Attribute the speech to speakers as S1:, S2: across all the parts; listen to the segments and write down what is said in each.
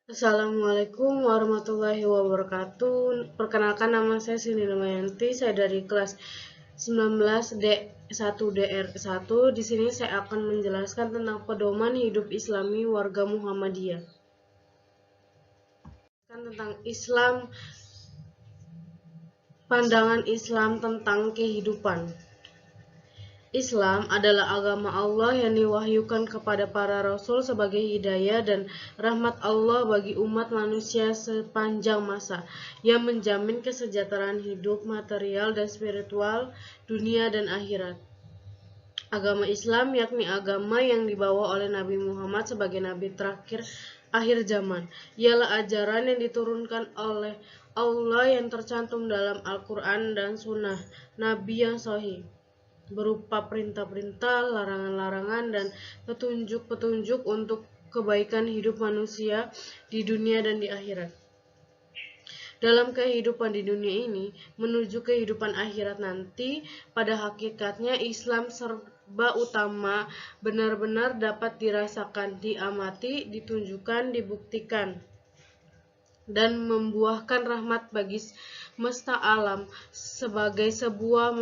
S1: Assalamualaikum warahmatullahi wabarakatuh. Perkenalkan, nama saya Cindy Damayanti. Saya dari kelas 19D1 DR1. Di sini saya akan menjelaskan tentang pedoman hidup Islami warga Muhammadiyah. Tentang Islam, pandangan Islam tentang kehidupan. Islam adalah agama Allah yang diwahyukan kepada para rasul sebagai hidayah dan rahmat Allah bagi umat manusia sepanjang masa, yang menjamin kesejahteraan hidup material dan spiritual, dunia dan akhirat. Agama Islam yakni agama yang dibawa oleh Nabi Muhammad sebagai nabi terakhir akhir zaman. Ialah ajaran yang diturunkan oleh Allah yang tercantum dalam Al-Quran dan Sunnah Nabi yang sahih, berupa perintah-perintah, larangan-larangan, dan petunjuk-petunjuk untuk kebaikan hidup manusia di dunia dan di akhirat. Dalam kehidupan di dunia ini, menuju kehidupan akhirat nanti, pada hakikatnya Islam serba utama benar-benar dapat dirasakan, diamati, ditunjukkan, dibuktikan, dan membuahkan rahmat bagi semesta alam sebagai sebuah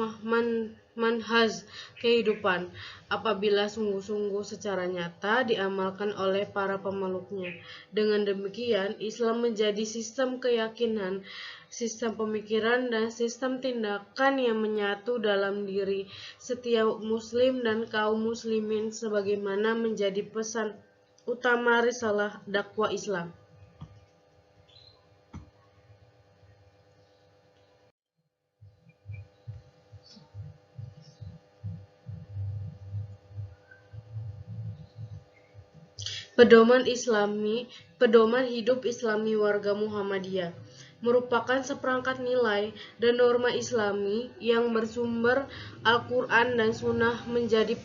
S1: manhaj kehidupan apabila sungguh-sungguh secara nyata diamalkan oleh para pemeluknya. Dengan demikian, Islam menjadi sistem keyakinan, sistem pemikiran, dan sistem tindakan yang menyatu dalam diri setiap muslim dan kaum muslimin sebagaimana menjadi pesan utama risalah dakwah Islam. Pedoman hidup Islami warga Muhammadiyah merupakan seperangkat nilai dan norma Islami yang bersumber Al-Quran dan Sunnah, menjadi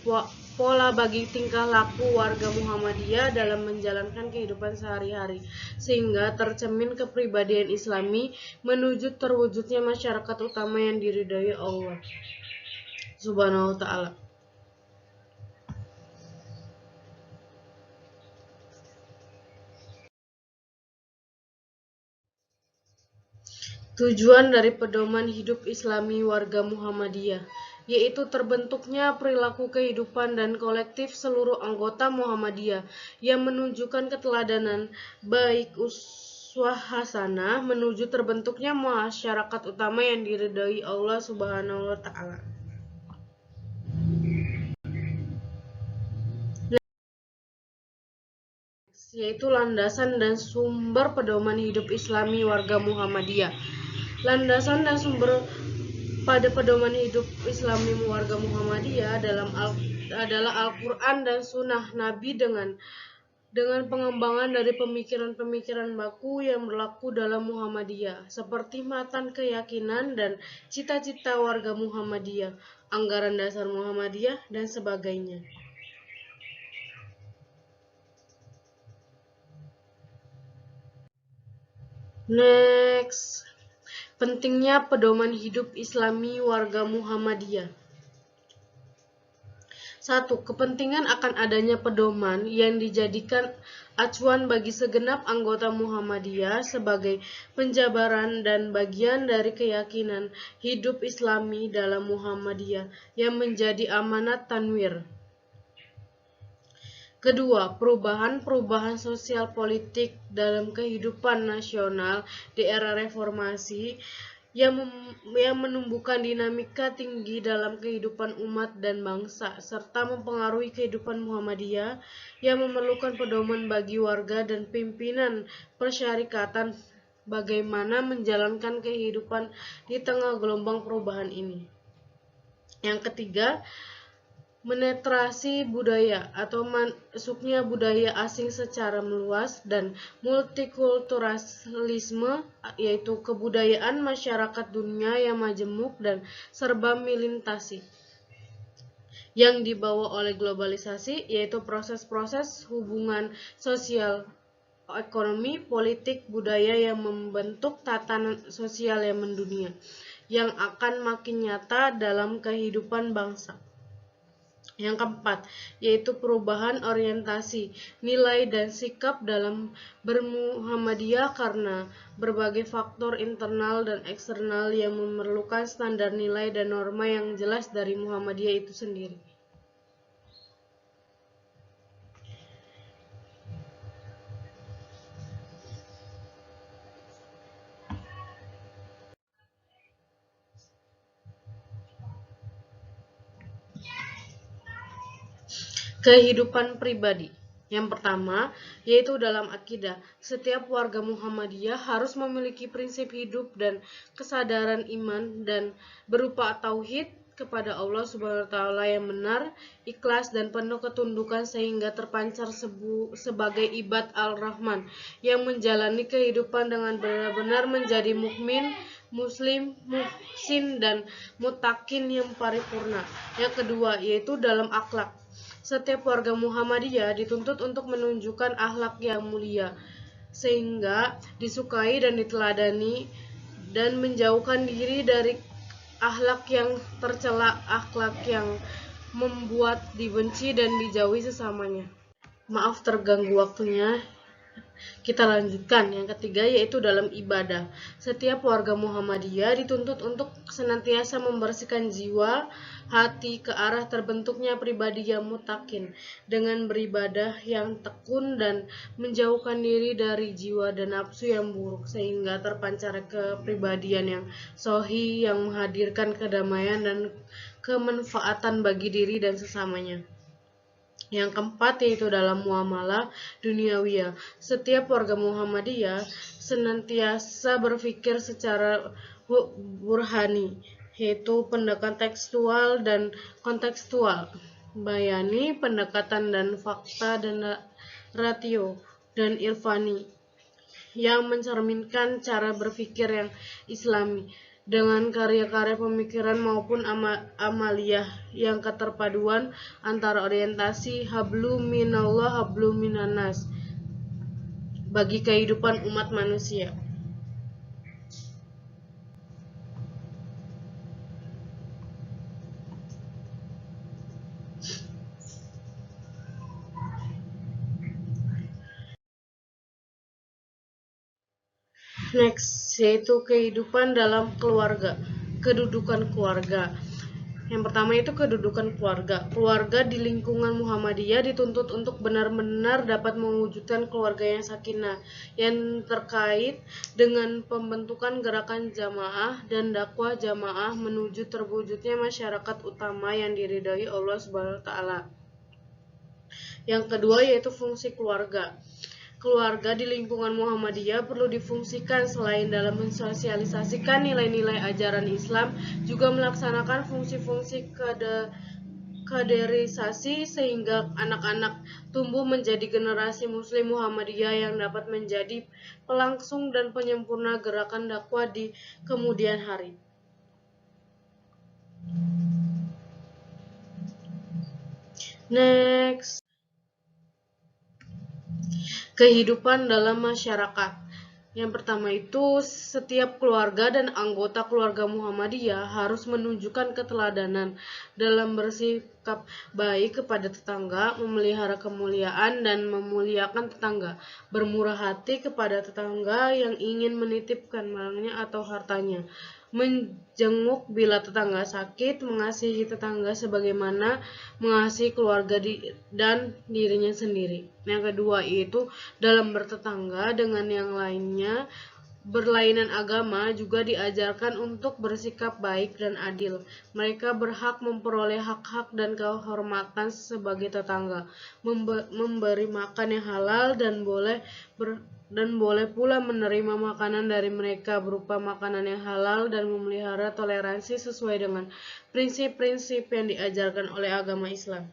S1: pola bagi tingkah laku warga Muhammadiyah dalam menjalankan kehidupan sehari-hari, sehingga tercermin kepribadian Islami menuju terwujudnya masyarakat utama yang diridhai Allah Subhanahu wa Ta'ala. Tujuan dari pedoman hidup Islami warga Muhammadiyah, yaitu terbentuknya perilaku kehidupan dan kolektif seluruh anggota Muhammadiyah yang menunjukkan keteladanan baik uswah hasanah menuju terbentuknya masyarakat utama yang diridhai Allah Subhanahu wa Ta'ala. Yaitu landasan dan sumber pedoman hidup Islami warga Muhammadiyah. Landasan dan sumber pada pedoman hidup Islami warga Muhammadiyah adalah Al-Quran dan Sunnah Nabi dengan pengembangan dari pemikiran-pemikiran baku yang berlaku dalam Muhammadiyah, seperti matan keyakinan dan cita-cita warga Muhammadiyah, anggaran dasar Muhammadiyah, dan sebagainya. Next, pentingnya pedoman hidup Islami warga Muhammadiyah. 1. Kepentingan akan adanya pedoman yang dijadikan acuan bagi segenap anggota Muhammadiyah sebagai penjabaran dan bagian dari keyakinan hidup Islami dalam Muhammadiyah yang menjadi amanat tanwir. Kedua, perubahan sosial politik dalam kehidupan nasional di era reformasi yang menumbuhkan dinamika tinggi dalam kehidupan umat dan bangsa, serta mempengaruhi kehidupan Muhammadiyah yang memerlukan pedoman bagi warga dan pimpinan persyarikatan bagaimana menjalankan kehidupan di tengah gelombang perubahan ini. Yang ketiga, menetrasi budaya atau masuknya budaya asing secara meluas dan multikulturalisme, yaitu kebudayaan masyarakat dunia yang majemuk dan serba militasi yang dibawa oleh globalisasi, yaitu proses-proses hubungan sosial, ekonomi, politik, budaya yang membentuk tatanan sosial yang mendunia, yang akan makin nyata dalam kehidupan bangsa. Yang keempat, yaitu perubahan orientasi, nilai dan sikap dalam bermuhammadiyah karena berbagai faktor internal dan eksternal yang memerlukan standar nilai dan norma yang jelas dari Muhammadiyah itu sendiri. Kehidupan pribadi. Yang pertama, yaitu dalam akidah. Setiap warga Muhammadiyah harus memiliki prinsip hidup dan kesadaran iman dan berupa tauhid kepada Allah Subhanahu wa taala yang benar, ikhlas dan penuh ketundukan sehingga terpancar sebagai ibad Al-Rahman yang menjalani kehidupan dengan benar-benar menjadi mukmin, muslim, muhsin dan mutakin yang paripurna. Yang kedua, yaitu dalam akhlak. Setiap warga Muhammadiyah dituntut untuk menunjukkan akhlak yang mulia, sehingga disukai dan diteladani, dan menjauhkan diri dari akhlak yang tercela, akhlak yang membuat dibenci dan dijauhi sesamanya. Maaf terganggu waktunya. Kita lanjutkan. Yang ketiga yaitu dalam ibadah. Setiap warga Muhammadiyah dituntut untuk senantiasa membersihkan jiwa, hati ke arah terbentuknya pribadi yang mutakin dengan beribadah yang tekun dan menjauhkan diri dari jiwa dan nafsu yang buruk sehingga terpancar kepribadian yang sohi yang menghadirkan kedamaian dan kemanfaatan bagi diri dan sesamanya. Yang keempat yaitu dalam muamalah duniawiyah. Setiap warga Muhammadiyah senantiasa berpikir secara burhani, yaitu pendekatan tekstual dan kontekstual, bayani, pendekatan dan fakta dan ratio, dan irfani, yang mencerminkan cara berpikir yang islami dengan karya-karya pemikiran maupun amaliyah yang keterpaduan antara orientasi hablu minallah hablu minannas bagi kehidupan umat manusia. Next, yaitu kehidupan dalam keluarga, kedudukan keluarga. Yang pertama itu kedudukan keluarga. Keluarga di lingkungan Muhammadiyah dituntut untuk benar-benar dapat mewujudkan keluarga yang sakinah, yang terkait dengan pembentukan gerakan jamaah dan dakwah jamaah menuju terwujudnya masyarakat utama yang diridhai Allah Subhanahu wa taala. Yang kedua yaitu fungsi keluarga. Keluarga di lingkungan Muhammadiyah perlu difungsikan selain dalam mensosialisasikan nilai-nilai ajaran Islam, juga melaksanakan fungsi-fungsi kaderisasi sehingga anak-anak tumbuh menjadi generasi muslim Muhammadiyah yang dapat menjadi pelangsung dan penyempurna gerakan dakwah di kemudian hari. Next. Kehidupan dalam masyarakat. Yang pertama itu, setiap keluarga dan anggota keluarga Muhammadiyah harus menunjukkan keteladanan dalam bersikap baik kepada tetangga, memelihara kemuliaan dan memuliakan tetangga, bermurah hati kepada tetangga yang ingin menitipkan barangnya atau hartanya, menjenguk bila tetangga sakit, mengasihi tetangga sebagaimana mengasihi keluarga dan dirinya sendiri. Yang kedua yaitu dalam bertetangga dengan yang lainnya berlainan agama juga diajarkan untuk bersikap baik dan adil. Mereka berhak memperoleh hak-hak dan kehormatan sebagai tetangga, memberi makan yang halal dan boleh pula menerima makanan dari mereka berupa makanan yang halal dan memelihara toleransi sesuai dengan prinsip-prinsip yang diajarkan oleh agama Islam.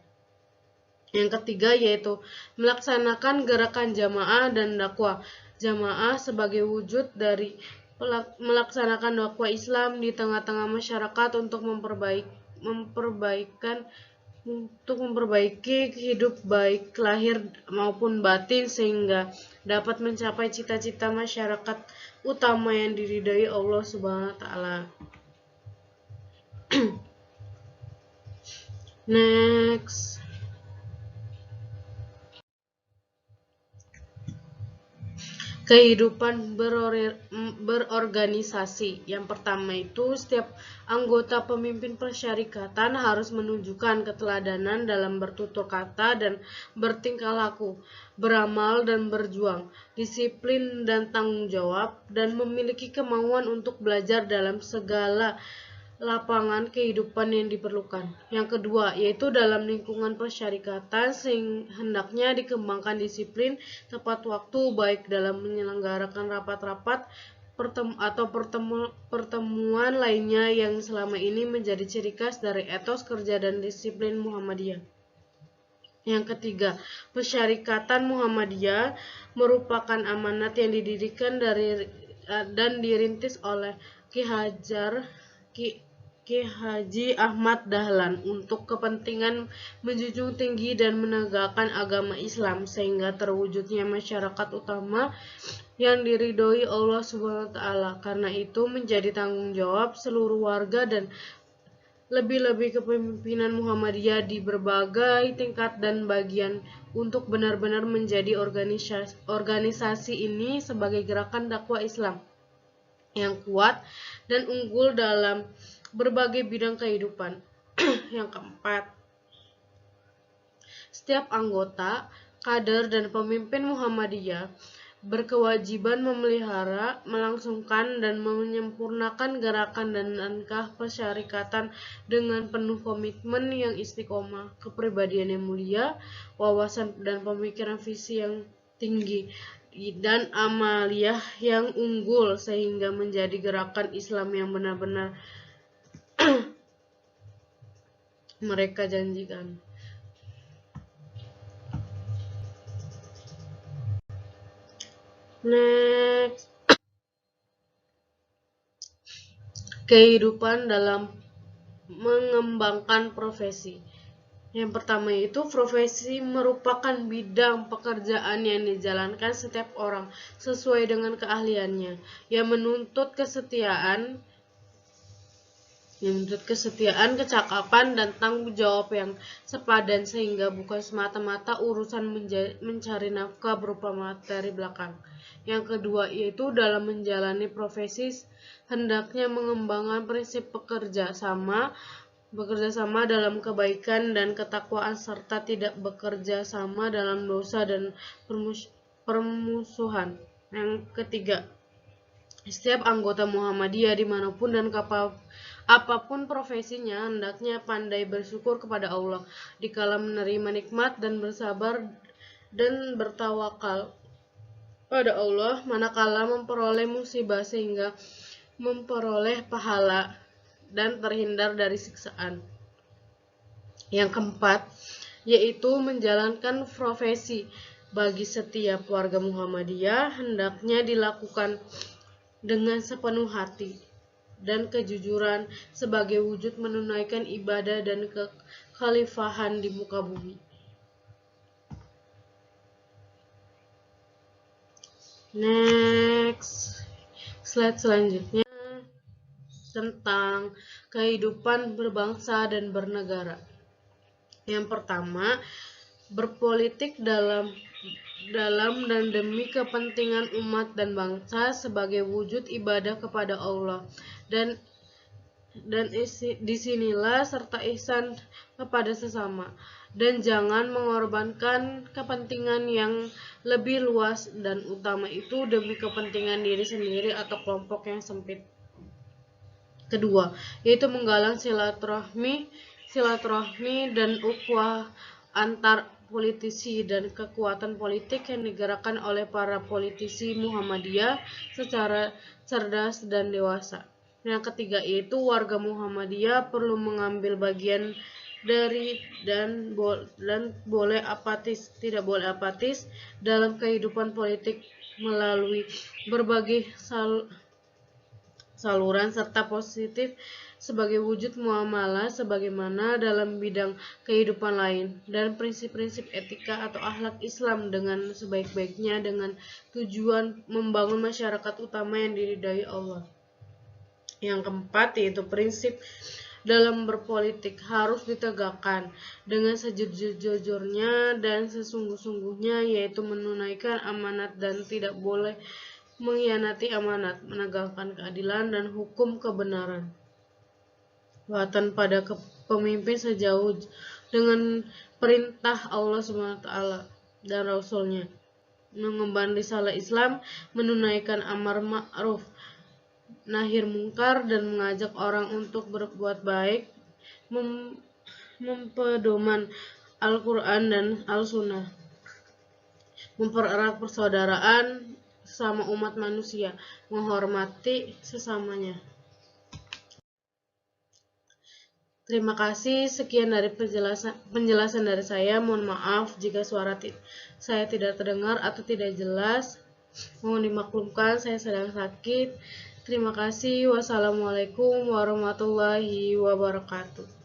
S1: Yang ketiga yaitu melaksanakan gerakan jamaah dan dakwah. Jamaah sebagai wujud dari melaksanakan dakwah Islam di tengah-tengah masyarakat untuk memperbaiki hidup baik lahir maupun batin sehingga dapat mencapai cita-cita masyarakat utama yang diridhai Allah Subhanahu wa taala. Next. Kehidupan berorganisasi. Yang pertama itu setiap anggota pemimpin persyarikatan harus menunjukkan keteladanan dalam bertutur kata dan bertingkah laku, beramal dan berjuang, disiplin dan tanggung jawab, dan memiliki kemauan untuk belajar dalam segala lapangan kehidupan yang diperlukan. Yang kedua, yaitu dalam lingkungan persyarikatan hendaknya dikembangkan disiplin, tepat waktu, baik dalam menyelenggarakan rapat-rapat atau pertemuan lainnya yang selama ini menjadi ciri khas dari etos kerja dan disiplin Muhammadiyah. Yang ketiga, persyarikatan Muhammadiyah merupakan amanat yang didirikan dan dirintis oleh Ki Haji Ahmad Dahlan untuk kepentingan menjunjung tinggi dan menegakkan agama Islam sehingga terwujudnya masyarakat utama yang diridhoi Allah SWT. Karena itu menjadi tanggung jawab seluruh warga dan lebih-lebih kepemimpinan Muhammadiyah di berbagai tingkat dan bagian untuk benar-benar menjadi organisasi ini sebagai gerakan dakwah Islam yang kuat dan unggul dalam berbagai bidang kehidupan. Yang keempat, setiap anggota, kader, dan pemimpin Muhammadiyah berkewajiban memelihara, melangsungkan, dan menyempurnakan gerakan dan langkah persyarikatan dengan penuh komitmen yang istiqomah, kepribadian yang mulia, wawasan dan pemikiran visi yang tinggi, dan amaliyah yang unggul sehingga menjadi gerakan Islam yang benar-benar mereka janjikan. Next. Kehidupan dalam mengembangkan profesi. Yang pertama itu profesi merupakan bidang pekerjaan yang dijalankan setiap orang sesuai dengan keahliannya, yang menuntut kesetiaan, kecakapan, dan tanggung jawab yang sepadan sehingga bukan semata-mata urusan mencari nafkah berupa materi belakang. Yang kedua yaitu dalam menjalani profesi hendaknya mengembangkan prinsip bekerja sama dalam kebaikan dan ketakwaan serta tidak bekerja sama dalam dosa dan permusuhan. Yang ketiga, setiap anggota Muhammadiyah dimanapun dan apapun profesinya hendaknya pandai bersyukur kepada Allah dikala menerima nikmat dan bersabar dan bertawakal pada Allah manakala memperoleh musibah sehingga memperoleh pahala dan terhindar dari siksaan. Yang keempat, yaitu menjalankan profesi bagi setiap warga Muhammadiyah hendaknya dilakukan dengan sepenuh hati dan kejujuran sebagai wujud menunaikan ibadah dan kekhalifahan di muka bumi. Next, slide selanjutnya tentang kehidupan berbangsa dan bernegara. Yang pertama, berpolitik dalam dan demi kepentingan umat dan bangsa sebagai wujud ibadah kepada Allah dan disinilah serta ihsan kepada sesama dan jangan mengorbankan kepentingan yang lebih luas dan utama itu demi kepentingan diri sendiri atau kelompok yang sempit. Kedua, yaitu menggalang silaturahmi dan ukhuwah antar politisi dan kekuatan politik yang digerakkan oleh para politisi Muhammadiyah secara cerdas dan dewasa. Yang ketiga yaitu warga Muhammadiyah perlu mengambil bagian dari dan tidak boleh apatis dalam kehidupan politik melalui berbagai saluran serta positif sebagai wujud muamalah sebagaimana dalam bidang kehidupan lain dan prinsip-prinsip etika atau akhlak Islam dengan sebaik-baiknya dengan tujuan membangun masyarakat utama yang diridhai Allah. Yang keempat yaitu prinsip dalam berpolitik harus ditegakkan dengan sejujur-jujurnya dan sesungguh-sungguhnya, yaitu menunaikan amanat dan tidak boleh mengkhianati amanat, menegakkan keadilan dan hukum kebenaran. Taatan pada pemimpin sejauh dengan perintah Allah SWT dan Rasul-Nya, mengemban risalah Islam, menunaikan amar ma'ruf nahi mungkar dan mengajak orang untuk berbuat baik, mempedoman Al-Quran dan Al-Sunnah, mempererat persaudaraan sesama umat manusia, menghormati sesamanya. Terima kasih, sekian dari penjelasan dari saya. Mohon maaf jika suara saya tidak terdengar atau tidak jelas. Mohon dimaklumkan, saya sedang sakit. Terima kasih. Wassalamualaikum warahmatullahi wabarakatuh.